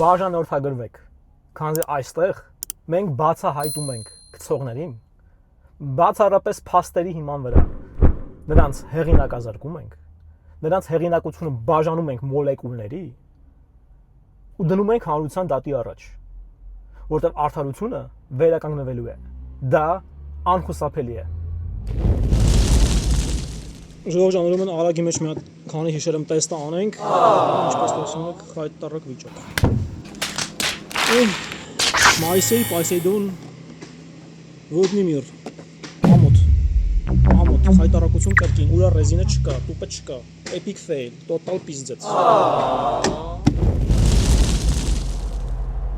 բաժանորդագրվեք, քանզի այստեղ մենք բացահայտում ենք գցողներին, բացառապես փաստերի հիման վրա նրանց հեղինակազրկում ենք, նրանց հեղինակությունը բաժանում ենք մոլեկուլների ու դնում ենք հանրության դատի առաջ, որտեղ արդարությունը վերականգնվելու է, դա անխուսափելի է։ Ժողովուրդ ջան, ուրեմն արագի մեջ մի հատ քանի հիշեր եմ տեստը անենք, ինչպես տեսնում եք, խայտարակ վիճակ։ Մայսեյ, Պայսեյդոն, Ոդնի միր, ամոթ, խայտարակություն կրկին, ուրա ռեզինը չկա, տուպը չկա, epic fail, total պիզձեց։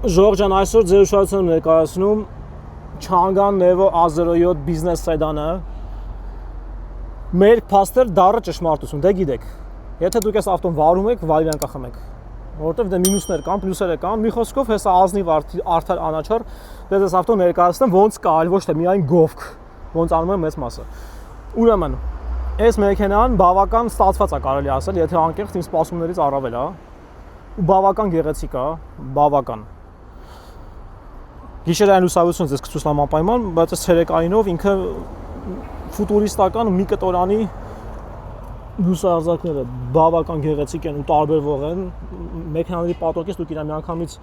Ժողովուրդ ջան, այսօր ձեր ուշադրությունը ներկայացնում Չանգան Nevo A07 բիզնես սեդանը։ Մեր փաստեր դառը ճշմարտություն, դե գիտեք։ Եթե դուք այս ավտոն վարում եք, վայրան կախմեք։ Որովհետև դե մինուսներ կան, պլյուսներ կան։ Մի խոսքով հեսա ազնիվ արդար անաչար, դες այս ավտոն ներկայացնեմ ոնց կա, այլ ոչ թե միայն գովք, ոնց անում են մեծ մասը։ Ուրեմն, այս մեքենան բավական ստացված է, կարելի ասել, եթե անկեղծ իմ սպասումներից առավել է, ու բավական գեղեցիկ է, բավական։ Գիշերային լուսավորությունը ձեզ կցուցնեմ անպայման, բայց այս ցերեկայինով ինքը ֆուտուրիստական մի կտորանի լուսարձակները բավական գեղեցիկ են ու տարբերվող են։ Մեքենաների պատրոկից դուք իրան միանգամից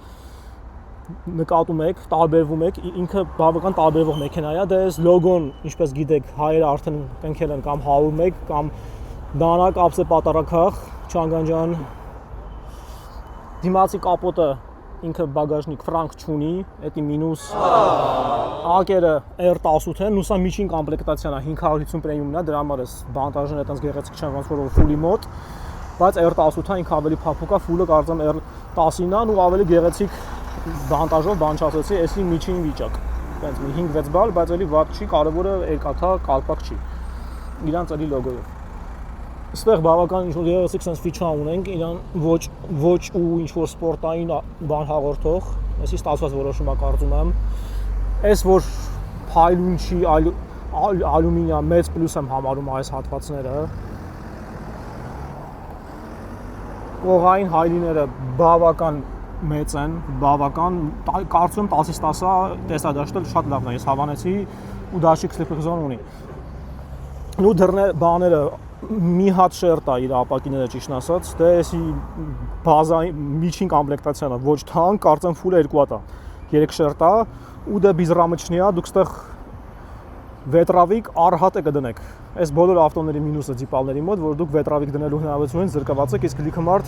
նկատում եք, տարբերվում եք, ինքը բավական տարբերվող մեքենա է, դե այս լոգոն, ինչպես գիտեք, հայերը արդեն կնքել են կամ 101 կամ դանակ ապսե պատարակախ, Չանգան ջան։ Դիմացի կապոտը ինքը բագաժնիկ ֆրանկ չունի, էդի մինուս ակերը R18 են, ու սա միջին կոմպլեկտացիան է, 550 պրեմիումն է, դրա համար էս բանտաժները այտենց գեղեցիկ չեն, ոնց որ ֆուլի մոտ, բայց R18-ը ինքը ավելի փափուկ է, ֆուլը կարծեմ R19-ն է ու ավելի գեղեցիկ բանտաժով բան չասեցի, էսի միջին վիճակ, այտենց մի 5-6 բալ, բայց էլի վատ չի, կարևորը երկաթա կալպակ չի, իրանց էլի լոգոյով։ Այստեղ բավական ինչ-որ գեղեցիկ sense ֆիչա ունենք, իրան ոչ ու ինչ-որ սպորտային բան հաղորդող, այսի ստացված որոշում է կարծում եմ։ Այս որ փայլուն չի, ալյումինիա մեծ պլյուս եմ համարում այս հատվածները։ Կողային հայլիները բավական մեծ են, բավական, կարծում 10-ից 10-ը տեսադաշտել շատ լավն է, ես հավանեցի ու դաշիկ սլիպրզոն ունի։ Ու դռներ բաները մի հատ շերտ է իր ապակիները ճիշտ ասած, դե էսի բազային միջին կոմպլեկտացիան է, ոչ թանկ, կարծեմ ֆուլը 2 հատ է, 3 շերտ է, ու դե բիզրամիչնի է, դուք ստեղ վետրավիկ առհատ է կդնեք։ Այս բոլոր ավտոների մինուսը ձիպալների մոտ, որ դուք վետրավիկ դնելու հնարավորություն ունեն զրկված եք, իսկ լիքը մարդ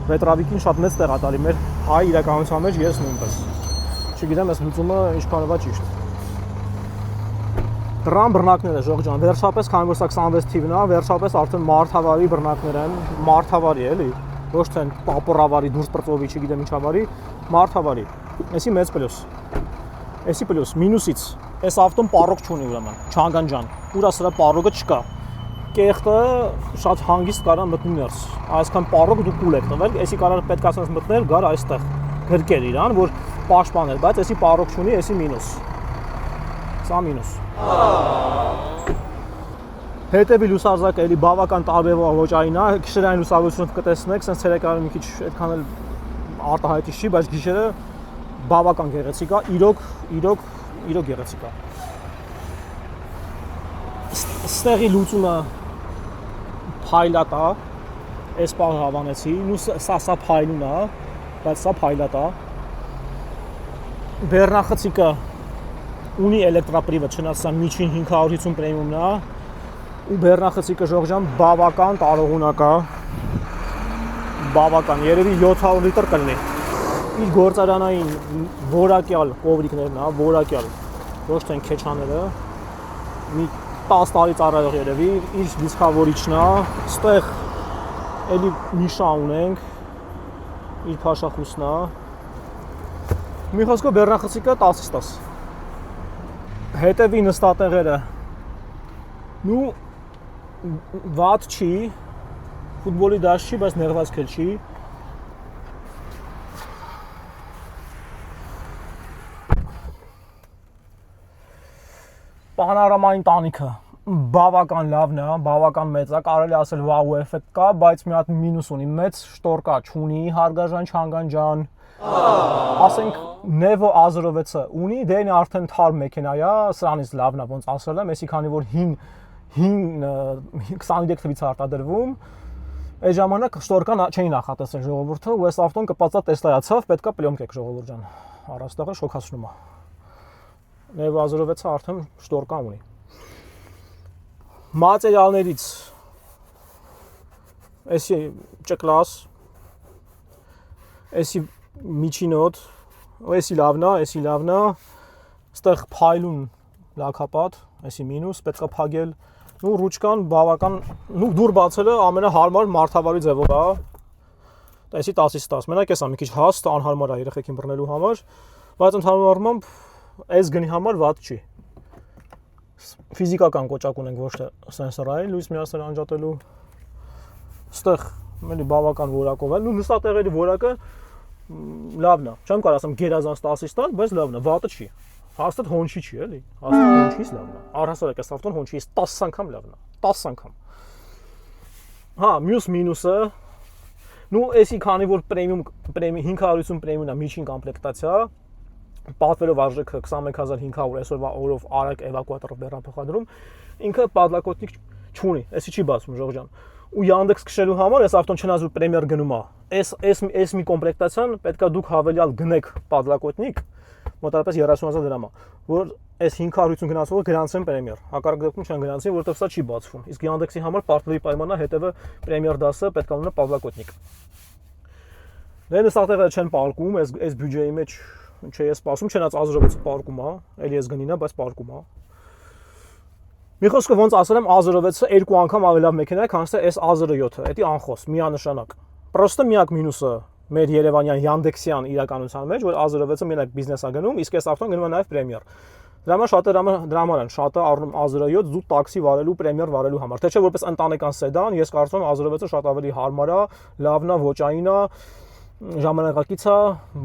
վետրավիկին շատ մեծ տեղ է տալի մեր հայ իրականության մեջ, ես նույնպես։ Չգիտեմ, այս լուծումը ինչքանով է ճիշտ։ Դրան բռնակները ժողովուրդ ջան, վերջապես քանի որ սա 26 թիվն է, վերջապես արդեն մարդավարի բռնակներ են, մարդավարի էլի, ոչ թե պապորավարի, դուրս պրծովի, չգիտեմ ինչ ավարի, մարդավարի։ Էսի մեծ պլյուս։ Էսի պլյուս, մինուսից, այս ավտոն պարոկ չունի ուրեմն, Չանգան ջան, ուրա սրա պարոկը չկա։ Կեղտը շատ հանգիստ կարա մտնի ներս, այսքան պարոկ դու կուլ եք տվել, էսի կարա պետք ասած մտնել գար այստեղ, գրկեր իրան, որ պաշտպաներ, բայց էսի պարոկ չունի, էսի մինուս։ Սա մինուս։ Հետևի լուսարձակը էլի բավական տարբերվող ոճային է, գիշերային լուսավորությունը կտեսնեք, սենց ցերեկայինը մի քիչ այդքան էլ արտահայտիչ չի, բայց գիշերը բավական գեղեցիկ է, իրոք գեղեցիկ է։ Ստեղի լուծումը փայլատ է, այս բանը հավանեցի, ու սա փայլուն է, բայց սա փայլատ է։ Բեռնախցիկը ունի էլեկտրապրիվը, չնայած սա միջին 550 պրեմիումն է, ու բեռնախցիկը ժողովուրդ ջան բավական տարողունակ է, բավական, երևի 700 լիտր կլինի։ Իր գործարանային որակյալ կովրիկներն է, որակյալ, ոչ թե քեչաները, մի 10 տարի ծառայող երևի, իր դիսկավորիչն է, ստեղ էլի նիշա ունենք, իր փաշախուսն է, մի խոսքով բեռնախցիկը 10-ից 10։ Հետևի նստատեղերը նու վատ չի, ֆուտբոլի դաշտ չի, բայց նեղվածք էլ չի։ Պանորամային տանիքը բավական լավն է, բավական մեծ է, կարելի ասել վաու էֆեկտ կա, բայց մի հատ մինուս ունի, մեծ շտորկա չունի, հարգարժան Չանգան ջան, Ասենք Nevo A06-ը ունի, դեն արդեն թարմ մեքենա է, սրանից լավն է ոնց ասել եմ, էսի քանի որ հին 23 թվից արտադրվում, այդ ժամանակ շտորկան չէին նախատեսել ժողովուրդը, ու այս ավտոն կպածա Տեսլայացավ, պետքա պլյոնք եք ժողովուրդ ջան։ Առաստաղը շոքացնում է։ Nevo A06-ը արդեն շտորկա ունի։ Մատերիալներից էսի ճկլաս, էսի միջինոտ, էսի լավնա, ստեղ փայլուն լակապատ, էսի մինուս, պետքա փագել, ու ռուչկան բավական, դուր բացելը ամենահարմար մարդավարի ձևով է, էսի 10-ից 10, մենակ էսա մի քիչ հաստ, անհարմար է երեխեքին բռնելու համար, բայց ընդհանուր առմամբ այս գնի համար վատ չի։ Ֆիզիկական կոճակ ունենք ոչ թե սենսորային լույս միասին անջատելու, ստեղ մենի բավական որակով է, նստատեղերի որակը լավն է, չեմ կարող ասեմ գերազանց 10-ից 10, բայց լավն է, վատը չի, հաստատ հոնչի չի էլի, հաստատ հոնչից լավն է, առհասարակ այս ավտոն հոնչից 10 անգամ լավն է, 10 անգամ։ Հա, մյուս մինուսը, էսի քանի որ պրեմիում 550 պրեմիումն է միջին կոմպլեկտացիա, պատվերով արժեքը 21500 այսօրվա օրով արագ էվակուատորով բեռան փոխադրում, ինքը պատլակոտնիկ չունի, էսի չի բացվում Ժողովուրդ ջան։ Ու Yandex քշելու համար այս ավտոն չնայած որ պրեմիեր գնում է, այս մի կոմպլեկտացիան պետքա դուք հավելյալ գնեք պատլակոտնիկ, մոտավորապես 30000 դրամ է, որ այս 550 գնացողը գրանցեն պրեմիեր։ Հակառակ դեպքում չեն գրանցի, որովհետև սա չի բացվում։ Իսկ Yandex-ի համար պարտվի պայմանն է հետևը պրեմիեր դասը պետքա ունենա պատլակոտնիկ։ Դե նստատեղերը չեն պարկում, այս բյուջեի մեջ չէ, ես սպասում, չնայած A06-ը պարկում է, էլի ես գնին է, բայց պարկում է։ Մի խոսքով ոնց ասել եմ, A06-ը 2 անգամ ավելի լավ մեքենա է, քան թե այս A07-ը, դա անխոս, միանշանակ։ Պրոստը միակ մինուսը մեր Երևանյան Yandex-յան իրականության մեջ, որ A06-ը մենակ բիզնես է գնում, իսկ այս ավտոն գնում է նաև պրեմիեր։ Դրա համար շատ է առնում A07 զուտ տաքսի վարելու, պրեմիեր վարելու համար։ Թե չէ որպես ընտանեկան սեդան, ես կարծում եմ A06-ը շատ ավելի հարմար է, լավն է, ոճային է, ժամանակակից է,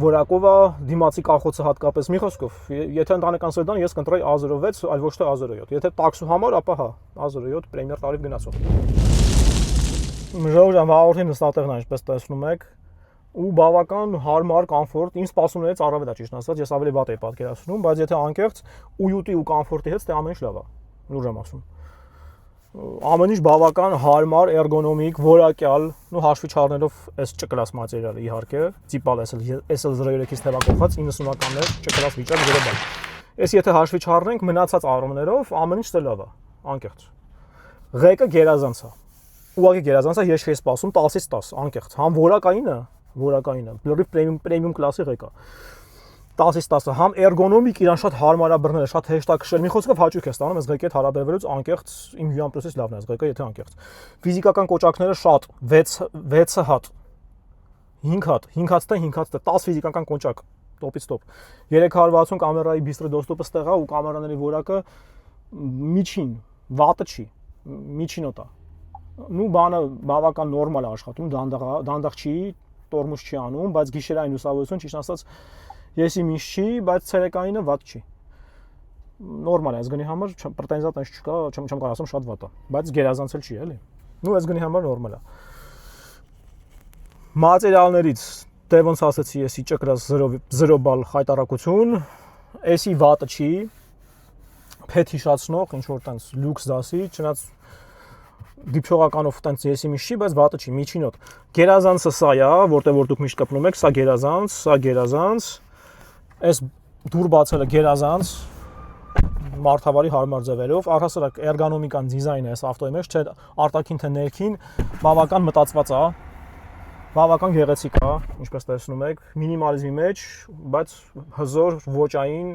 որակով է, դիմացի կախոցը հատկապես մի խոսքով, եթե ընտանեկան սեդան ես կընտրեի A06, այլ ոչ թե A07, եթե տաքսու համար, ապա հա, A07 պրեմիեր տարիվ գնացող։ Ժողովուրդ ջան, վաղորդի նստատեղն է, ինչպես տեսնում եք, ու բավական հարմար, կոմֆորտ, իմ սպասումներից առավել է ճիշտ ասած, ես ավելի վատ էի պատկերացնում, բայց եթե անկեղծ ույուտի ու կոմֆորտի հետ, դե ամեն ինչ լավ է, լուրջ եմ ասում։ Ամեն ինչ բավական հարմար, էրգոնոմիկ, որակյալ, հաշվի չառնելով այս ճկլաս մատերիալը իհարկե, ծիպալ SL03-ից թևակողած 90-ականներ ճկլաս վիճակ գրեբալ։ Այս եթե հաշվի չառնենք մնացած առումներով ամեն ինչ լավ է, անկեղծ։ Ղեկը գերազանց է։ Ուղղակի գերազանց է, ես չէի սպասում 10-ից 10, անկեղծ։ Համ որակային է, լրիվ պրեմիում կլասի ղեկը։ 10-ից 10-ը, համ էրգոնոմիկ իրան շատ հարմար է բռնել, շատ հեշտ է քշել։ Մի խոսքով հաճույք է ստանում այս ղեկի հետ հարաբերվելուց, անկեղծ իմ հյուրանոցից լավն է այս ղեկը, եթե անկեղծ։ Ֆիզիկական կոճակները շատ 6 հատ 5 հատ 5 հատ 10 ֆիզիկական կոճակ, տոպից տոպ։ 360 կամերայի բիստրո դոստոպը ստեղ է ու կամերաների որակը միջին, վատը չի, միջինոտ է։ Բանը բավական նորմալ է աշխատում, դանդաղ չի, տորմուզ չի անում, բայց գիշերային լուսավորություն ճիշտ ասած ես իմ ինչ չի, բայց ցերեկայինը վատ չի։ Նորմալ է, այս գնի համար պրետենզիա տես չկա, չեմ կարող ասեմ շատ վատ է, բայց գերազանցել չի, էլի։ Այս գնի համար նորմալ է։ Մատերիալներից դե ոնց ասեցի, էսի ճկրած 0 բալ խայտարակություն, էսի վատը չի, փեթ հիշացնող, ինչ որ տենց լյուքս դասի, չնայած դիփողականով տենց եսի մի չի, բայց վատը չի, միջինոտ։ Գերազանցը սա է, որտեղ որ դուք միշտ կպնում եք, սա գերազանց, այս դուր բացելը գերազանց, մարդավարի հարմար ձևերով, առհասարակ էրգոնոմիկան դիզայնը այս ավտոյի մեջ, չէ արտաքին թե ներքին, բավական մտածված է, բավական գեղեցիկ է, ինչպես տեսնում եք, մինիմալիզմի մեջ, բայց հզոր, ոճային,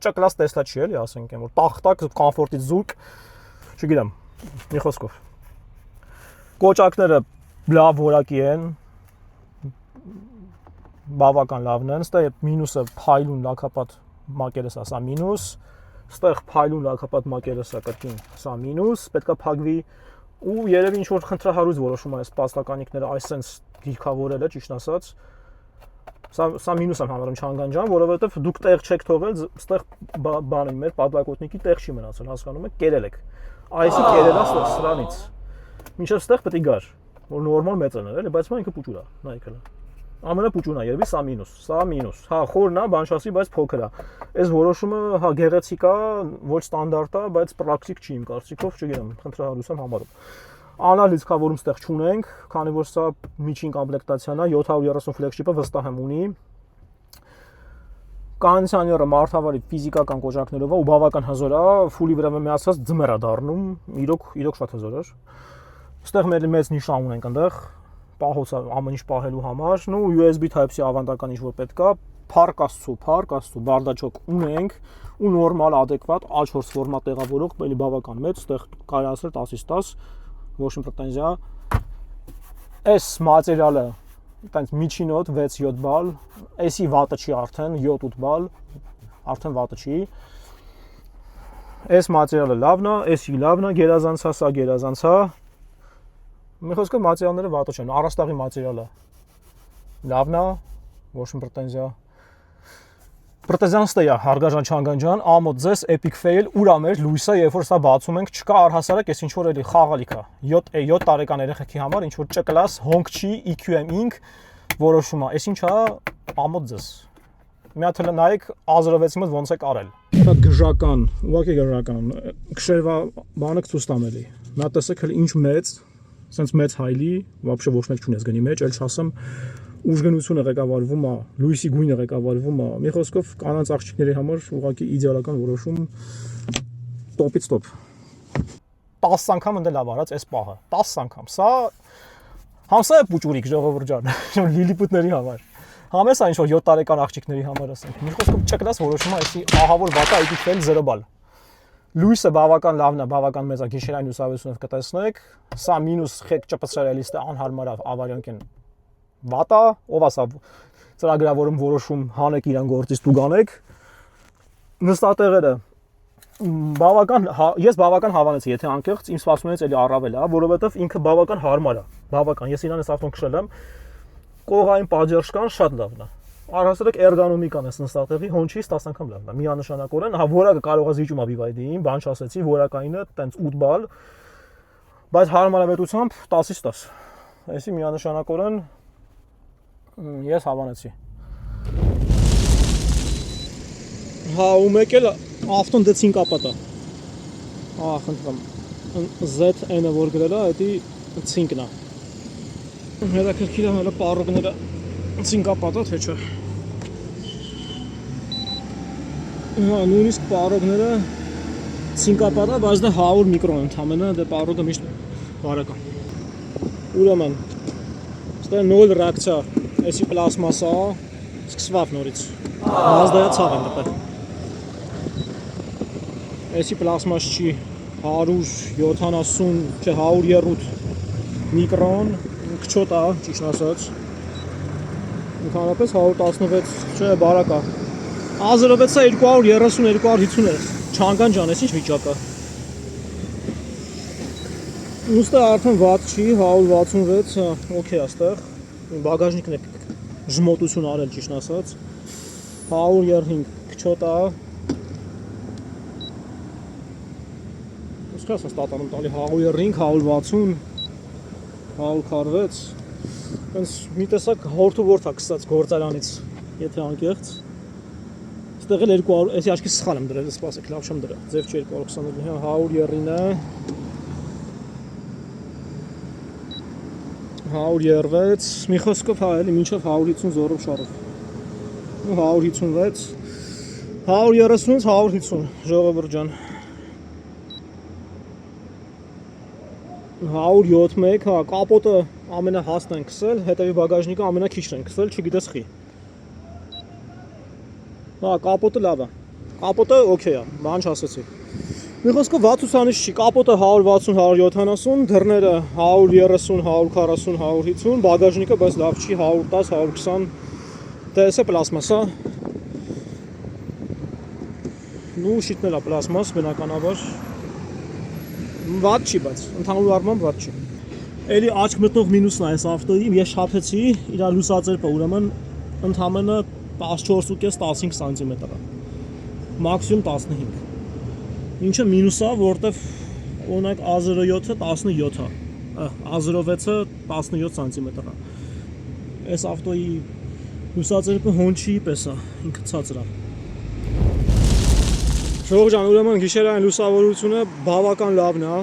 ճկլաս տեսլա չի էլի, ասենք, որ տախտակ, կոմֆորտից զուրկ, չգիտեմ, մի խոսքով։ Կոճակները լավ որակի են, բավական լավն են, ստեղ մինուսը փայլուն լակապատ մակերես է, սա մինուս, ստեղ փայլուն լակապատ մակերես է կրկին, սա մինուս, պետքա փակվի ու երևի ինչ որ խնդրահարույց որոշում է այս պաստականիկները այսպես գիրքավորելը, ճիշտ ասած, սա մինուս եմ համարում Չանգան ջան, որովհետև դուք տեղ չեք թողել, ստեղ բանի մեր պատլակոտնիկի տեղ չի մնացել, հասկանում եք, կերել եք, այսի կերելա սրանից, մինչև ստեղ պետք է գար, որ նորմալ մեծն է, էլի, բայց ինքը փուճուր է, նայեք հələ։ Ամենապուճունն է երևի սա մինուս, սա մինուս։ Հա, խորն է, բանշասի, բայց փոքր է։ Այս որոշումը հա գեղեցիկ է, ոչ ստանդարտ է, բայց պրակտիկ չի իմ կարծիքով, չգիտեմ, խնդրահարույց եմ համարում։ Անալիզ կա, որում ստեղ չունենք, քանի որ սա միջին կոմպլեկտացիան է, 730 ֆլեգշիփը վստահ եմ ունի։ Կոնդիցիոները մարդավարի ֆիզիկական կոճակներով ու բավական հզոր է, ֆուլի վրա միացած ձմեռ է դառնում, իրոք շատ հզոր է։ Ստեղ մեր մեծ նիշան ունենք այնտեղ, պահոցը ամեն ինչ պահելու համար, ու USB Type-C ավանդական ինչ որ պետք է, փառք Աստծո, բարդաչոկ ունենք ու նորմալ adekvat A4 ֆորմատ տեղավորող, բելի բավական մեծ, ստեղ կարելի ասել 10-ից 10, ոչ մի պրետենզիա։ Այս մատերիալը տենց միջինոտ 6-7 բալ, էսի վատը չի արդեն 7-8 բալ, արդեն վատը չի։ Այս մատերիալը լավն է, էսի լավն է, գերազանցա, սա գերազանցա։ Մի խոսքով մատերիալները վատը չեն, առաստաղի մատերիալը լավն է, ոչ մի պրետենզիա։ Պրետենզիան ստե է, հարգարժան Չանգան, ամոթ ձեզ epic fail, ուրա մեր լույսը, երբ որ սա բացում ենք, չկա առհասարակ, այս ինչ որ էլի խաղալիք է։ 7 տարեկան երեխեքի համար ինչ որ ճկլաս, հոնք չի, EQM Inc. որոշում է, այս ինչ է, ամոթ ձեզ։ Մի հատ հələ նայեք A06-ի մոտ ոնց է կարել։ Շատ գժական, ուղղակի գժական, քշերվա բանը ցույց տամ էլի։ Նա տեսեք հələ ինչ մեծ, sense մեծ հայլի, вообще ոչ մեկ չունես գնի մեջ, ել չասեմ ուժգնությունը ղեկավարվում է, լույսի գույնը ղեկավարվում է։ Մի խոսքով կանանց աղջիկների համար ուղղակի իդեալական որոշում տոպից տոպ։ 10 անգամ ընդ լավ արած այս պահը, 10 անգամ։ Սա համսա է պուճուրիկ ժողովուրդ ջան, լիլիպուտների համար։ Համես այն ինչ որ 7 տարեկան աղջիկների համար ասենք։ Մի խոսքով ճկլաս որոշումը այսի ահավոր վատա այդի ֆել 0 բալ։ Լույսը բավական լավն է, բավական մեծ է, գիշերային լուսավորությունով կտեսնեք։ Սա մինուս խեք ճպցրելիստը անհարմար ավարյանքեն վատա, ով ասա ծրագրավորում որոշում հանեք իրան գործից դու գանեք։ Նստատեղերը բավական ես բավական հավանեցի, եթե անկեղծ իմ սպասումներից էլի առավել է, որովհետև ինքը բավական հարմար է, բավական։ Ես իրան այս ավտոն քշել եմ, կողային պատժերշկան շատ լավն է։ Առհասարակ էրգոնոմիկան էս նստատեղի հոնչից 10 անգամ լավն է։ Միանշանակորեն, հա որակը կարող է զիջում է BYD-ին, բան չասեցի, որակայինը տենց 8 բալ, բայց հարմարավետությամբ 10-ից 10։ Այսի միանշանակորեն ես հավանեցի։ Հա ու մեկ էլ ավտոն դե ցինկապատ է։ Ահա խնդրեմ։ ZN-ը որ գրել է, դա ցինկն է։ Հետաքրքիր է հələ պարողները ցինկապատ է թե չէ։ Հա նույնիսկ պարողները ցինկապատ է, բայց դա 100 միկրոն ընդամենը, դե պարողը միշտ բարական։ Ուրեմն ստե 0 ռեակցիա, էսի պլաստմասա, սկսվավ նորից։ Mazda-ը ցավ եմ դպել։ Էսի պլաստմաս չի 170, չէ 130 միկրոն, քչոտ է, ճիշտ ասած։ Ընդհանրապես 116, չէ, բարակ է։ A06-ը 230-250 է։ Չանգան ջան, էս ինչ վիճակ է։ Ուստը արդեն վատ չի, 166, օքեյ է ստեղ։ Բագաժնիկն է ժմոտություն արել, ճիշտ ասած։ 135 քչոտ է։ Ոսկաս ստատանում տալի 105, 160, 146։ Հենց մի տեսակ հորթուորթ է կսած գործարանից, եթե անկեղծ։ Ստեղ էլ 200, էսի աչքի սխալ եմ դրել, սպասեք, լավ չեմ դրել։ Ձև չի 229, 130, 136, մի խոսքով հա էլի մինչև 150 զորով շարով։ Ու 156, 130, 150, ժողովուրդ ջան։ 171, հա, կապոտը ամենահաստն են քսել, հետևի բագաժնիկը ամենաքիչն են քսել, չգիտես խի։ Հա, կապոտը լավ է։ Կապոտը օքեյ է, բան չասեցի։ Մի խոսքով վատ ցուցանիշ չի, կապոտը 160, 170, դռները 130, 140, 150, բագաժնիկը բայց լավ չի, 110, 120, դեսը պլաստմասա։ Նու շիտնել է պլաստմաս, բնականաբար։ Վատ չի, բայց ընդհանուր առմամբ վատ չի։ Էլի աչք մտնող մինուսն է այս ավտոյի, ես շափեցի, իր լուսաձերբը ուրեմն ընդամենը 14.5-15 սանտիմետր է։ Մաքսիմում 15։ Ինչը մինուս է, որտեվ օրինակ A07-ը 17 է, A06-ը 17 սանտիմետր է։ Այս ավտոյի լուսաձերքը հոնչի պես է, ինքը ցածր է։ Ժողովուրդ ջան, ուրեմն գիշերային լուսավորությունը բավական լավն է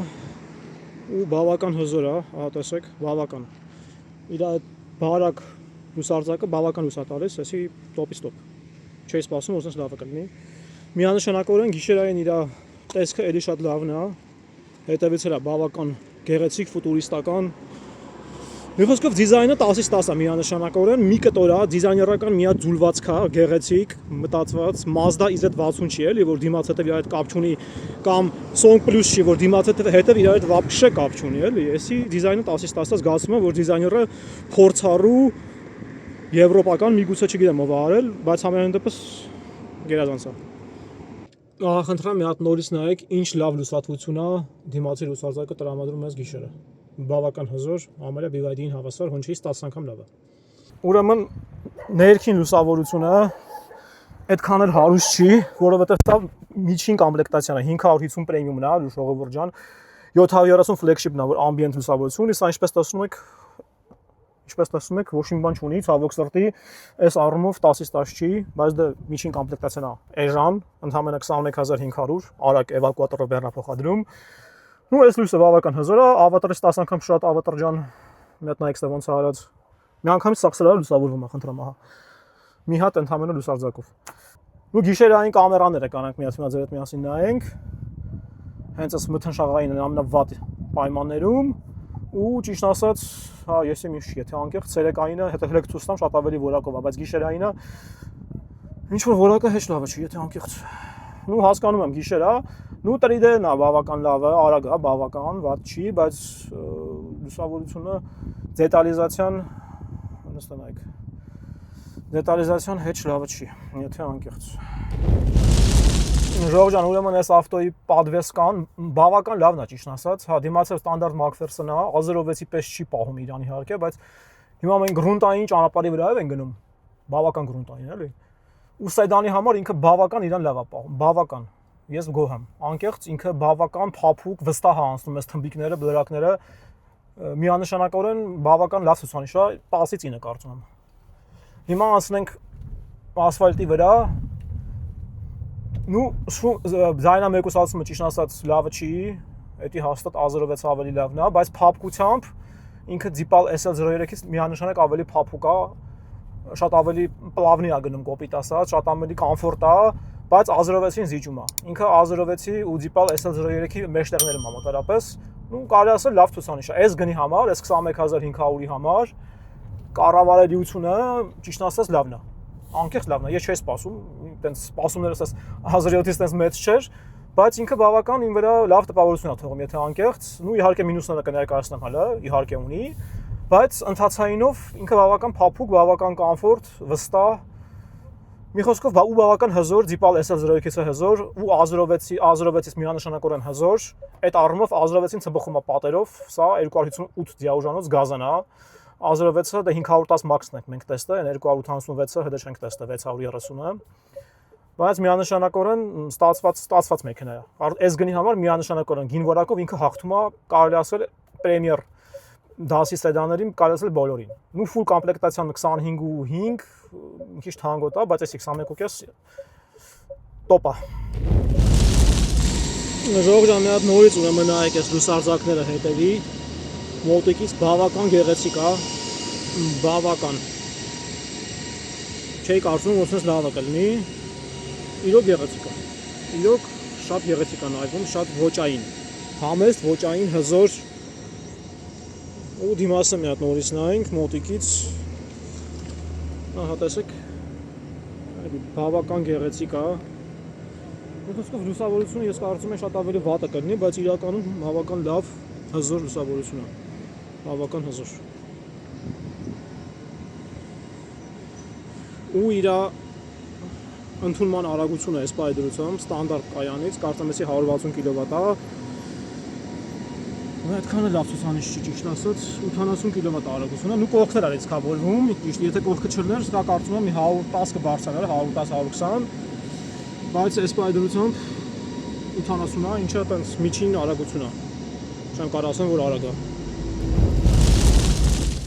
ու բավական հզոր է, ահա տեսեք, բավական։ Իր այդ բարակ լուսարձակը բավական լույս է տալիս, էսի տոպից տոպ։ Չէի սպասում, որ ասես լավ կլինի։ Միանշանակորեն գիշերային իր տեսքը էլի շատ լավն է, հետևից էլ է բավական գեղեցիկ, ֆուտուրիստական։ Մի խոսքով դիզայնը 10-ից 10 է միանշանակորեն, մի կտոր է, դիզայներական մի հատ ձուլվածք է, գեղեցիկ, մտածված, Mazda IZ60 չի էլի, որ դիմաց հետև իր այդ կապ չունի, կամ Song Plus չի, որ դիմաց հետև իր այդ вообще կապ չունի էլի։ Էսի դիզայնը 10-ից 10 է, զգացում է, որ դիզայները փորձառու եվրոպական միգուցե չգիտեմ ով արել, բայց համենայն դեպս գերազանց է։ Ահա խնդրեմ մի հատ նորից նայեք, ինչ լավ լուսատվություն է, դիմացի լուսարձակը տրամադրում ես գիշերը։ Բավական հզոր, ամենը BYD-ին հավասար, հոնչից 10 անգամ լավ է։ Ուրեմն ներքին լուսավորությունը այդքան էլ հարուստ չի, որովհետև դա միջին կոմպլեկտացիան է, 550 պրեմիումն է, ժողովուրդ ջան, 730 ֆլեգշիպն է, որ ամբիենտ լուսավորություն, իսկ ինչպես տեսնում եք, ոչ մի բան չունի, ցավոք սրտի, այս առումով 10-ից 10 չի, բայց դա միջին կոմպլեկտացիան է, էժան, ընդհանրապես 21500, արագ էվակուատորով բեռնափոխադրում։ Ну, այս լույսը բավական հզոր է, ավատարից 10 անգամ շատ ավատար ջան, մի հատ նայեք ոնց է արած։ Մի անգամից սաղսելը լուսավորվում է, խնդրեմ, ահա։ Մի հատ ընդհանրապես լուսարձակով։ Ну, գիշերային կամերաները կանենք միացնած ձեր հետ միասին նայենք։ Հենց այս մթնշաղային ամենավատ պայմաններում ու ճիշտ ասած, հա, ես եմ ինչ, եթե անկեղծ ցերեկայինը հետո ցույց տամ շատ ավելի որակով է, բայց գիշերայինը ինչ որ որակը հեչ լավ չի, եթե անկեղծ։ Ну, հասկանում եմ, գիշեր է, ну, 3D-ն է բավական լավ է, արագ է, բավական վատ չի, բայց լուսավորությունը դետալիզացիան, նստանայք, դետալիզացիան հեչ լավը չի, եթե անկեղծ։ Ժողովուրդ ջան, ուրեմն այս ավտոյի պատվեսկան բավական լավն է, ճիշտ ասած, հա, դիմացը ստանդարտ Macpherson է, 06-ի պես չի պահում իրան իհարկե, բայց հիմա մենք գրունտային ճանապարհի վրայով ենք գնում, բավական գրունտային, էլի։ Ու սեդանի համար ինքը բավական իրան լավ է պահում, բավական։ Ես գոհ եմ։ Անկեղծ ինքը բավական փափուկ, վստահ է անցնում այս թմբիկները, բլրակները, միանշանակորեն բավական լավ ցուցանիշ է, 10-ից 9 կարծում եմ։ Հիմա անցնենք ասֆալտի վրա։ Ну, ձայնամեկուսացումը ճիշտ ասած լավը չի, դա հաստատ A06 ավելի լավն է, բայց փափկությամբ ինքը Deepal SL03-ից միանշանակ ավելի փափուկ է, շատ ավելի պլավնի է գնում կոպիտ ասած, շատ ավելի կոմֆորտ է, բայց A06-ին զիջում է։ Ինքը A06-ի ու Deepal SL03-ի մեջտեղներում է մոտարապես, ну, կարելի ասել լավ ցուցանիշ է։ Այս գնի համար, այս 21500-ի համար կառավարելիությունը ճիշտ ասած լավն է։ Անկեղծ լավն է, ես չէի սպասում, տենց սպասումներս այս 1007-ից տենց մեծ չէր, բայց ինքը բավական ին վրա լավ տպավորություն է թողում, եթե անկեղծ, ну իհարկե մինուսները կներկայացնեմ հələ, իհարկե ունի, բայց ընթացայինով ինքը բավական փափուկ, բավական կոմֆորտ, վստահ, մի խոսքով ու բավական հզոր, Deepal SL03-ից է հզոր ու A06-ից միանշանակորեն հզոր, այդ առումով A06-ին ցբխում է պատերով, սա 258 դիաուժանոց գազան է, A06-ը դա 510 max-ն ենք մենք տեստել, 286-ը հետո չենք տեստել 630-ը, բայց միանշանակորեն ստացված մեքենա է, այս գնի համար միանշանակորեն գին որակով ինքը հաղթում է, կարելի ասել պրեմիեր դասի սեդաներին, կարելի ասել բոլորին, ну full կոմպլեկտացիան 25.5, մի քիչ թանկոտ է, բայց այս 21.5 տոպ է։ Ժողովուրդ ջան, մի հատ նորից ուրեմն նայեք այս լուսարձակները հետևի, մոտիկից բավական գեղեցիկ է, բավական։ Չէի կարծում, որ sense լավը կլինի, իրոք գեղեցիկ է, իրոք շատ գեղեցիկ է նայվում, շատ ոճային, համեստ, ոճային, հզոր, ու դիմասը մի հատ նորից նայենք, մոտիկից, ահա տեսեք, բավական գեղեցիկ է, խոսքով լուսավորությունը ես կարծում եմ շատ ավելի վատը կլինի, բայց իրականում բավական լավ, հզոր լուսավորություն է, բավական հզոր։ Ու իր ընդունման արագությունը այս պայդրությամբ ստանդարտ կայանից, կարծեմ էսի 160 կՎտ է, ու այդքան է լավ ցուցանիշ չի, ճիշտ ասած, 80 կՎտ արագություն է, ու կողքներ արից կավորվում, եթե կողքը չլներ, սա կարծում եմ 110 կբարձրանար, 110-120, բայց այս պայդրությամբ 80 է, ինչը տենց միջին արագություն է, չեմ կարող ասեմ, որ արագ է։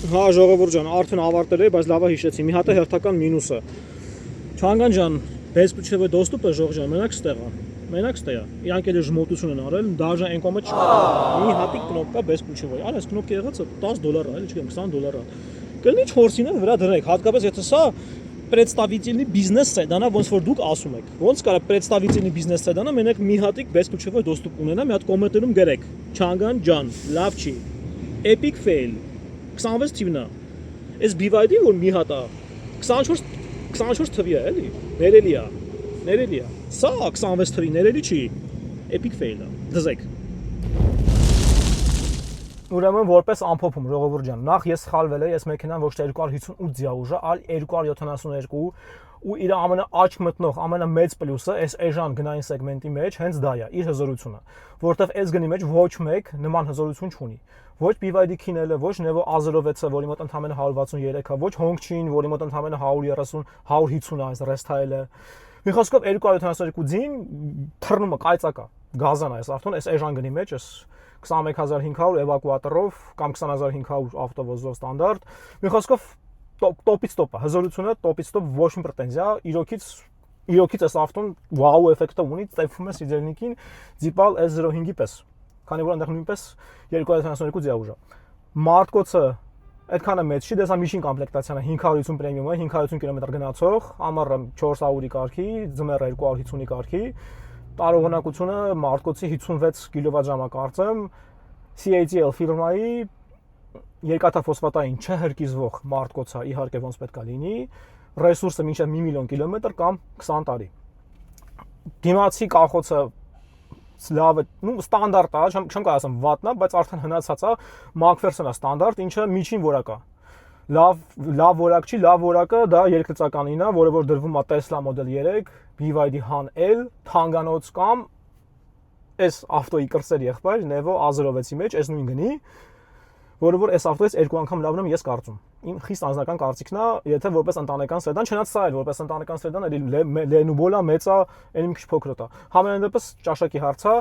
Հա, ժողովուրդ ջան, արդեն ավարտել էի, բայց լավա հիշեցի։ Մի հատ է հերթական մինուսը։ Չանգան ջան, բեսպուչեվը դոստուպը ժողովուրդ ջան, մենակ ստեղա։ Մենակ ստեյա։ Իրանք էլ ժմոտություն են արել, դաժե այն կոմը չկա։ Մի հատիկ կնոպկա բեսպուչեվը։ Արա, այս կնոպկի եղածը $10 է, էլի չգիտեմ, $20 է։ Կլինի 4-ին վրա դրեք, հատկապես եթե սա представительный бизнес սեդանա, ոնց որ դուք ասում եք։ Ոնց կարա представительный бизнес սեդանա, մենակ մի հատիկ բեսպուչեվը դոստուպ ունենա, մի հատ կոմենտերում գրեք։ Չանգան ջան, լավ չի։ Epic fail 26 թիվն է։ Այս BYD որ մի հատ է 24 թվի է, էլի։ Ներելի է։ Սա 26 թվի ներելի չի։ Epic fail է։ Դզեք։ Ուրեմն որպես ամփոփում ժողովուրդ ջան, նախ ես սխալվել եմ, ես մեքենան ոչ թե 258 ձիաուժը, այլ 272 ու իր ամենաաճ մտնող, ամենամեծ պլյուսը այս էժան գնային սեգմենտի մեջ հենց դա է, իր հզորությունը, որովհետև այս գնի մեջ ոչ մեկ նման հզորություն չունի։ Ոչ BYD Kinel-ը, ոչ Nevo A06-ը, որի մոտ ընդամենը 163 է, ոչ Hongqi-ն, որի մոտ ընդամենը 130 է, այս Restyle-ը։ Մի խոսքով 272 ձին թռնում է, կայծակա, գազան է այս ավտոն, այս էժան գնի մեջ, այս 21500 էվակուատորով կամ 20500 ավտովոզով ստանդարտ։ Մի խոսքով տոպից տոպ է, հզորությունը տոպից տոպ ոչ մի պրետենզիա, իրոքից այս ավտոն վաու էֆեկտը ունի, ծեփում է սիձերնիկին Zipal S05-ի պես, քանի որ այնտեղ նույնպես 272 ձիաուժ է։ Մարտկոցը այդքանը մեծ չի, դեսա միջին կոմպլեկտացիան է 550 պրեմիում է, 550 կմ գնացող, ամառը 400-ի կարգի, ձմեռը 250-ի կարգի, տարողունակությունը մարտկոցի 56 կիլովատ-ժամ կարծեմ, CATL ֆիրմայի երկաթափոսֆատային չհրկիզվող մարտկոցա իհարկե ոնց պետք է լինի, ռեսուրսը մինչև 1 միլիոն կիլոմետր կամ 20 տարի։ Դիմացի կախոցը լավ է, ստանդարտ է, չեմ կարող ասեմ վատնա, բայց արդեն հնացած է, Macpherson-ը ստանդարտ, ինչը միջին որակ է։ Լավ որակ չի, լավ որակը դա երկրծականին է, որը որ դրվում է Tesla Model 3, BYD Han L, թանգանոց կամ այս ավտոյի կրսեր եղբայր Nevo A06-ի մեջ, այս նույն գնի, որը որ այս ավտոյից երկու անգամ լավն եմ ես կարծում։ Իմ խիստ անձնական կարծիքն է, եթե որպես ընտանեկան սեդան, չնայած սա էլ որպես ընտանեկան սեդան, էլի Lenubol-ա, մեծ է, էլի մի քիչ փոքր է։ Համենայն դեպս ճաշակի հարց է,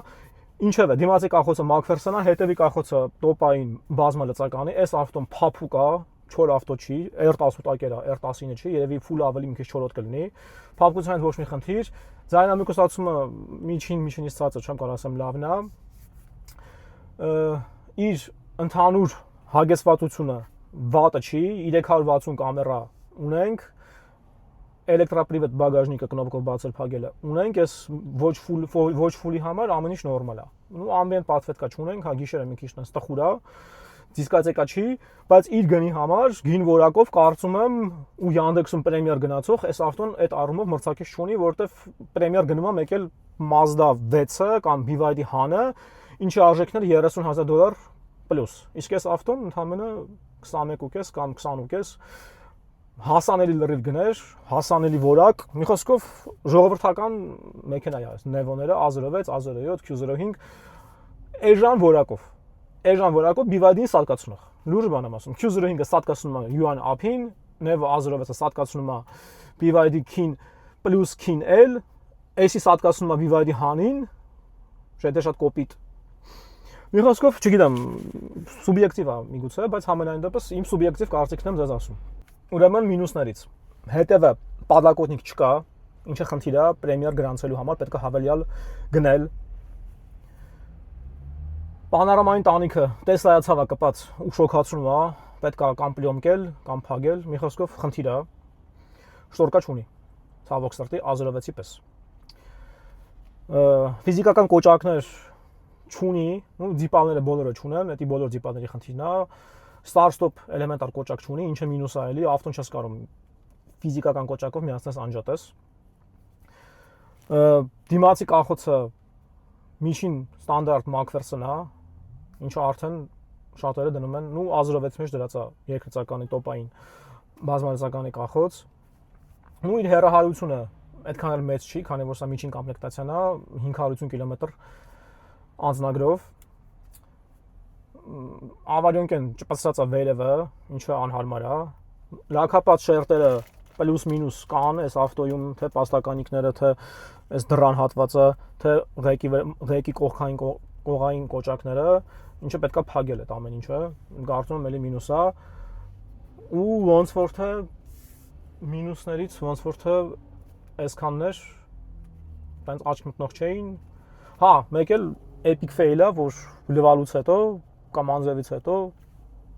ինչևէ, դիմացի կախոցը Macpherson-ը, հետևի կախոցը տոպային բազմալծականի, այս ավտոն փափուկ է, չոր ավտո չի, R18 ակերա, R19 չի, երևի full ավելի մի քիչ չորոտ կլինի։ Փափկությանից ոչ մի խնդիր, ձայնամեկուսացումը միջինից ցածր չեմ կարող ասեմ լավն է։ Իր ընդհանուր հագեցվածությունը վատը չի, 360 կամերա ունենք, էլեկտրապրիվետ բագաժնիկը կնոպկով բացել փակելը ունենք, այս ոչ full-ի համար ամեն ինչ նորմալ է։ Ամբիենտ պատվետկա չունենք, հա գիշերը մի քիչ տխուր է, դիսկոտեկա չի, բայց իր գնի համար գին որակով կարծում եմ ու Yandex-ում պրեմիեր գնացող այս ավտոն այդ առումով մրցակից չունի, որովհետև պրեմիեր գնում է մեկ էլ Mazda 6-ը կամ BYD Han-ը, ինչի արժեքն է $30,000 պլյուս։ Իսկ այս ավտոն ընդամենը 21.5 կամ 20.5 հասանելի լրիվ գներ, հասանելի որակ, մի խոսքով ժողովրդական մեքենա է, Nevo-ները A06, A07, Q05 էժան որակով BYD-ին սատկացնող։ Լուրջ բան եմ ասում, Q05-ը սատկացնում է Yuan Up-ին, Nevo A06-ը սատկացնում է BYD Kin plus Kin L, AC սատկացնում է BYD Han-ին, շատ կոպիտ։ Մի խոսքով, չգիտեմ, սուբյեկտիվ է միգուցե, բայց համենայն դեպս իմ սուբյեկտիվ կարծիքն եմ ձեզ ասում։ Ուրեմն մինուսներից։ Հետևը պատակոտնիկ չկա, ինչը խնդիր է պրեմիեր գրանցելու համար պետք է հավելյալ գնել։ Պանորամային տանիքը Տեսլայացավ է կպած ու շոքացնում է, պետք է կամ պլյոմկել, կամ փակել, մի խոսքով խնդիր է։ Շտորկա չունի, ցավոք սրտի A06-ի պես։ Ֆիզիկական կոճակներ չունի, դիպալները բոլորը չունեն, դա բոլոր դիպալների խնդիրն է։ Start-stop էլեմենտար կոճակ չունի, ինչը մինուս է էլի, ավտոն չես կարող ֆիզիկական կոճակով միացնես անջատես։ Դիմացի կախոցը միջին ստանդարտ Macpherson է, ինչը արդեն շատերը դնում են, A06 մեջ դրած է երկրծականի տոպային բազմալծականի կախոց։ Իր հեռահարությունը այդքան էլ մեծ չի, քանի որ սա միջին կոմպլեկտացիան է, 550 կմ անձնագրով։ Ավարիոնկեն ճպցած է վերևը, ինչը անհարմար է։ Լաքապած շերտերը պլյուս մինուս կան այս ավտոյում, թե պաստականիկները, թե այս դռան հատվածը, թե ղեկի կողային կոճակները, ինչը պետքա փակել այդ ամեն ինչը։ Կարծում եմ էլի մինուս է։ ու ոնց որ թե մինուսներից ոնց որ թե այսքաններ տենց աչք մտնող չէին։ Հա, մեկ էլ epic fail-ա, որ լվալուց հետո կամ անձրևից հետո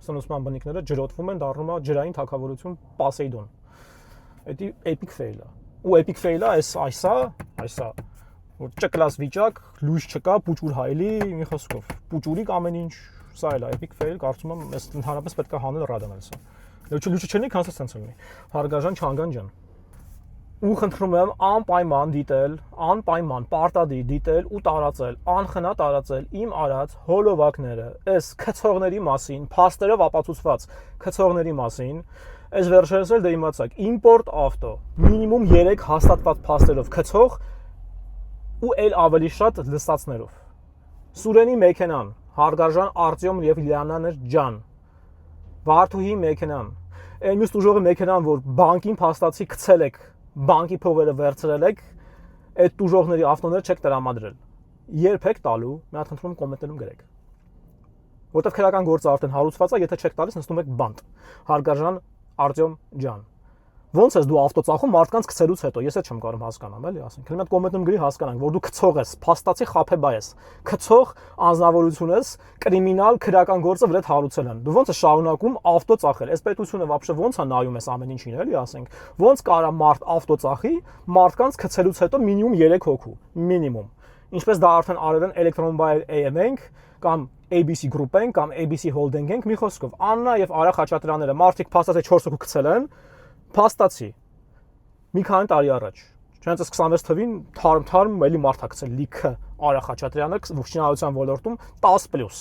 սնուցման բնիկները ջրոտվում են, դառնում է ջրային թագավորություն Պասեյդոն։ Դա epic fail-ա։ Ու epic fail-ա այսա, որ ճկլաս վիճակ, լույս չկա, փուճուր հայլի, մի խոսքով։ Փուճուրիկ ամեն ինչ, սա էլ է epic fail, կարծում եմ, այս ընդհանրապես պետք է հանել ռադանել սա։ Լույսը չլինի, քանս սենց լինի։ Հարգարժան Չանգան ջան։ Ու խնդրում եմ անպայման դիտել, անպայման պարտադիր դիտել ու տարածել, անխնա տարածել իմ արած հոլովակները, այս քցողների մասին, փաստերով ապացուցված քցողների մասին, այս վերջերս էլ դե իմացաք, import auto, մինիմում 3 հաստատված փաստերով քցող ու էլ ավելի շատ լստացներով։ Սուրենի մեքենան, հարգարժան Արտյոմ եւ Լիանաներ ջան։ Վարդուհի մեքենան, այն մյուս ուժողի մեքենան, որ բանկին փաստացի գցել եք, բանկի փողերը վերցրել եք, այդ ուժողների ավտոները չեք տրամադրել։ Երբ եք տալու, մի հատ խնդրում կոմենտներում գրեք։ Որտեվ քրական գործը արդեն հարուցված է, եթե չեք տալիս, նստում եք բանտ։ Հարգարժան Արտյոմ ջան։ Ոնց ես դու ավտո ծախում մարդկանց գցելուց հետո, ես էլ չեմ կարող հասկանամ, էլի, ասենք։ Քանի մի հատ կոմենտում գրի հասկանանք, որ դու գցող ես, փաստացի խափեբայ ես, գցող անձնավորություն ես, կրիմինալ քրական գործը վրեդ հարուցել են։ Դու ոնց ես շարունակում ավտո ծախել։ Այս պետությունը вообще ոնց է նայում այս ամեն ինչին, էլի, ասենք։ Ոնց կարա մարդ ավտո ծախի, մարդկանց գցելուց հետո մինիմում 3 հոգու, մինիմում։ Ինչպես դա արդեն արել են Electron-Buyer AM-ենք կամ ABC Group-ն կամ ABC Holding- ենք, մի խոսքով, Աննա եւ Արա Խաչատրյանները մարդիկ փաստացի 4 հոգու գցել են, փաստացի մի քանի տարի առաջ, չնայած 26 թվին թարմ էլի մարդ ակցել լիքը Արա Խաչատրյանը ողջունալության ոլորտում 10+։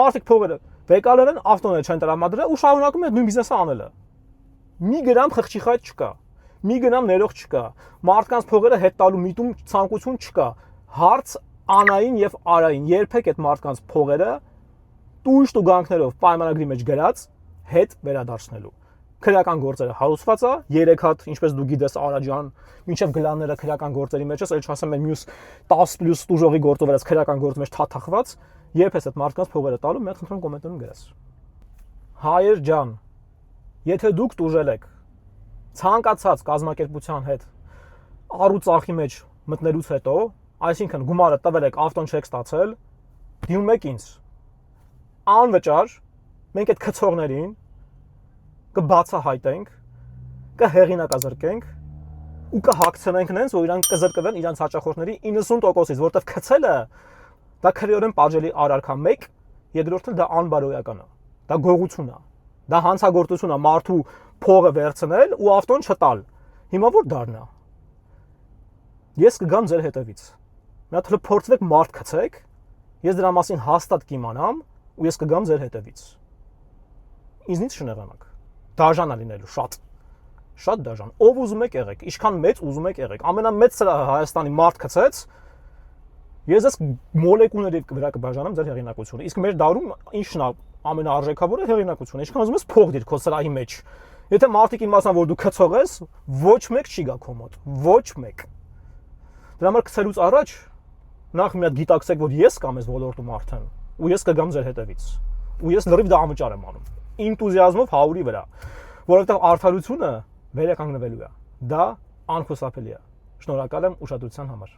Մարդիկ փողերը վեկալել են, ավտոները չեն տրամադրել ու շարունակում են նույն բիզնեսը անելը։ Մի գրամ խղճի խայտ չկա, մի գրամ ներող չկա, մարդկանց փողերը հետ տալու միտում ցանկություն չկա։ Հարց Անային եւ Արային, երբեք այդ մարդկանց փողերը տույժ տուգանքներով պայմանագրի մեջ գրած հետ վերադարձնելու։ Քրական գործերը հարուցված է, 3 հատ, ինչպես դու գիտես Արա ջան, մինչև գլանները քրական գործերի մեջ ես, էլ չասեմ այն մյուս 10+ տուժողի գործով վերած քրական գործ մեջ թաթախված, երբ ես այդ մարդկանց փողերը տալու, մի հատ խնդրում կոմենտներում գրես։ Հայեր ջան, եթե դուք տուժել եք ցանկացած կազմակերպության հետ առուծախի մեջ մտնելուց հետո, այսինքն գումարը տվել եք, ավտոն չեք ստացել, դիմում եք ինձ։ Անվճար մենք այդ քցողներին կբացահայտենք, կհեղինակազրկենք ու կհագցնենք նենց, որ իրանք կզրկվեն իրանց հաճախորդների 90%-ից, որտեվ քցելը դա քրեորեն բաժելի արարքա 1, երկրորդը դա անբարոյական է, դա գողություն է, դա հանցագործություն է, մարդու փողը վերցնել ու ավտոն չտալ։ Հիմա որ դառնա։ Ես կգամ ձեր հետևից։ Մի հատ փորձեք մարդ գցեք, ես դրա մասին հաստատ կիմանամ ու ես կգամ ձեր հետևից։ Ինձնից շնեղանաք։ Դաժան է լինելու շատ դաժան։ Ով ուզում եք եղեք, ինչքան մեծ ուզում եք եղեք։ Ամենամեծ սրահը Հայաստանի մարդ գցեց, ես ես մոլեկուլների վրա կբաժանեմ ձեր հեղինակությունը։ Իսկ մեր դարում ինչն է ամենաարժեքավորը հեղինակությունը։ Ինչքան ուզում ես փող դիր քո սրահի մեջ։ Եթե մարդիկ իմացան, որ դու գցող ես, ոչ մեկ չի գա քո մոտ, ոչ մեկ։ Դրա համար գցելուց առաջ նախ մի հատ գիտակցեք, որ ես կամ ես ոլորտում արդեն, ու ես կգամ ձեր հետևից։ Ու ես լրիվ դա անվճար եմ անում։ Ինտուզիազմով 100-ի վրա, որովհետև արդարությունը վերականգնվելու է։ Դա անխուսափելի է։ Շնորհակալ եմ ուշադրության համար։